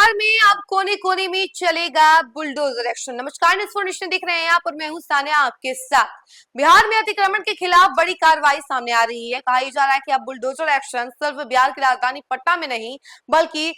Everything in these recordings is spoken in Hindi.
बिहार में अब कोने कोने में चलेगा बुलडोजर एक्शन। नमस्कार, न्यूज़ फॉर नेशन देख रहे हैं आप और मैं हूं सानिया आपके साथ। बिहार में अतिक्रमण के खिलाफ बड़ी कार्रवाई सामने आ रही है। कहा जा रहा है कि अब बुलडोजर एक्शन सिर्फ बिहार की राजधानी पटना में नहीं बल्कि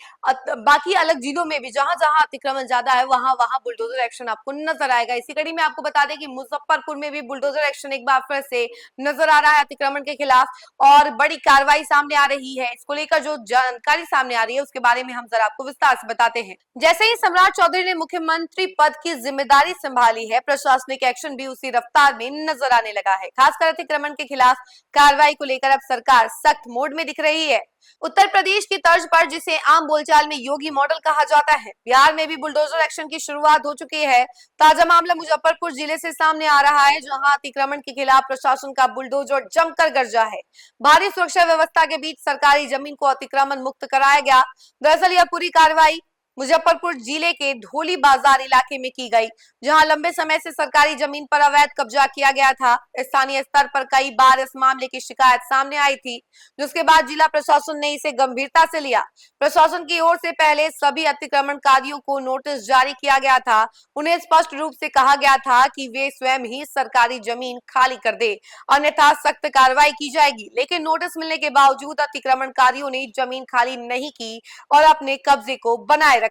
बाकी अलग जिलों में भी जहां जहां अतिक्रमण ज्यादा है वहां वहां बुलडोजर एक्शन आपको नजर आएगा। इसी कड़ी में आपको बता दें कि मुजफ्फरपुर में भी बुलडोजर एक्शन एक बार फिर से नजर आ रहा है अतिक्रमण के खिलाफ और बड़ी कार्रवाई सामने आ रही है। इसको लेकर जो जानकारी सामने आ रही है उसके बारे में हम जरा आपको विस्तार से बताते हैं। जैसे ही सम्राट चौधरी ने मुख्यमंत्री पद की जिम्मेदारी संभाली है, प्रशासनिक एक्शन भी उसी रफ्तार में नजर आने लगा है। खासकर अतिक्रमण के खिलाफ कार्रवाई को लेकर अब सरकार सख्त मोड में दिख रही है। उत्तर प्रदेश की तर्ज पर, जिसे आम बोलचाल में योगी मॉडल कहा जाता है, बिहार में भी बुलडोजर एक्शन की शुरुआत हो चुकी है। ताजा मामला मुजफ्फरपुर जिले से सामने आ रहा है, जहां अतिक्रमण के खिलाफ प्रशासन का बुलडोजर जमकर गरजा है। भारी सुरक्षा व्यवस्था के बीच सरकारी जमीन को अतिक्रमण मुक्त कराया गया। दरअसल यह पूरी कार्रवाई मुजफ्फरपुर जिले के ढोली बाजार इलाके में की गई, जहां लंबे समय से सरकारी जमीन पर अवैध कब्जा किया गया था। स्थानीय स्तर पर कई बार इस मामले की शिकायत सामने आई थी, जिसके बाद जिला प्रशासन ने इसे गंभीरता से लिया। प्रशासन की ओर से पहले सभी अतिक्रमणकारियों को नोटिस जारी किया गया था। उन्हें स्पष्ट रूप से कहा गया था कि वे स्वयं ही सरकारी जमीन खाली कर दे, अन्यथा सख्त कार्रवाई की जाएगी। लेकिन नोटिस मिलने के बावजूद अतिक्रमणकारियों ने जमीन खाली नहीं की और अपने कब्जे को बनाए रखा।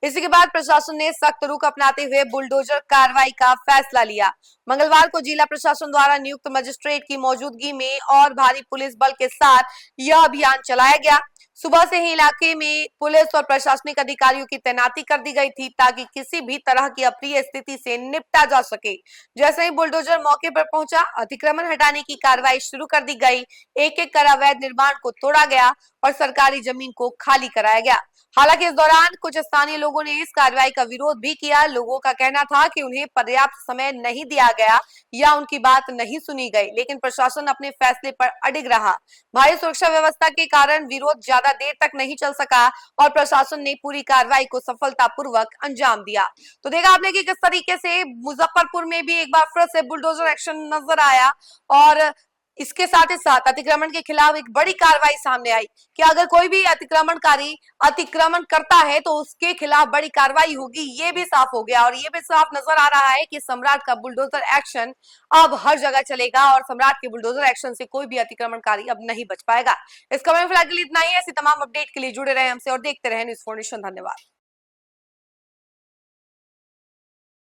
इसी के बाद प्रशासन ने सख्त रुख अपनाते हुए बुलडोजर कार्रवाई का फैसला लिया। मंगलवार को जिला प्रशासन द्वारा नियुक्त मजिस्ट्रेट की मौजूदगी में और भारी पुलिस बल के साथ यह अभियान चलाया गया। सुबह से ही इलाके में पुलिस और प्रशासनिक अधिकारियों की तैनाती कर दी गई थी, ताकि किसी भी तरह की अप्रिय स्थिति से निपटा जा सके। जैसे ही बुलडोजर मौके पर पहुंचा, अतिक्रमण हटाने की कार्रवाई शुरू कर दी गई। एक एक कर अवैध निर्माण को तोड़ा गया और सरकारी जमीन को खाली कराया गया। हालांकि इस दौरान कुछ स्थानीय लोगों ने इस कार्रवाई का विरोध भी किया। लोगों का कहना था कि उन्हें पर्याप्त समय नहीं दिया गया या उनकी बात नहीं सुनी गई, लेकिन प्रशासन अपने फैसले पर अडिग रहा। भारी सुरक्षा व्यवस्था के कारण विरोध ज्यादा देर तक नहीं चल सका और प्रशासन ने पूरी कार्रवाई को सफलतापूर्वक अंजाम दिया। तो देखा आपने कि किस तरीके से मुजफ्फरपुर में भी एक बार फिर से बुलडोजर एक्शन नजर आया और इसके साथ ही साथ अतिक्रमण के खिलाफ एक बड़ी कार्रवाई सामने आई कि अगर कोई भी अतिक्रमणकारी अतिक्रमण करता है तो उसके खिलाफ बड़ी कार्रवाई होगी। ये भी साफ हो गया और ये भी साफ नजर आ रहा है कि सम्राट का बुलडोजर एक्शन अब हर जगह चलेगा और सम्राट के बुलडोजर एक्शन से कोई भी अतिक्रमणकारी अब नहीं बच पाएगा। इस खबर में फिलहाल के लिए इतना ही। ऐसी तमाम अपडेट के लिए जुड़े रहे हमसे और देखते रहे न्यूज़4 नेशन। धन्यवाद।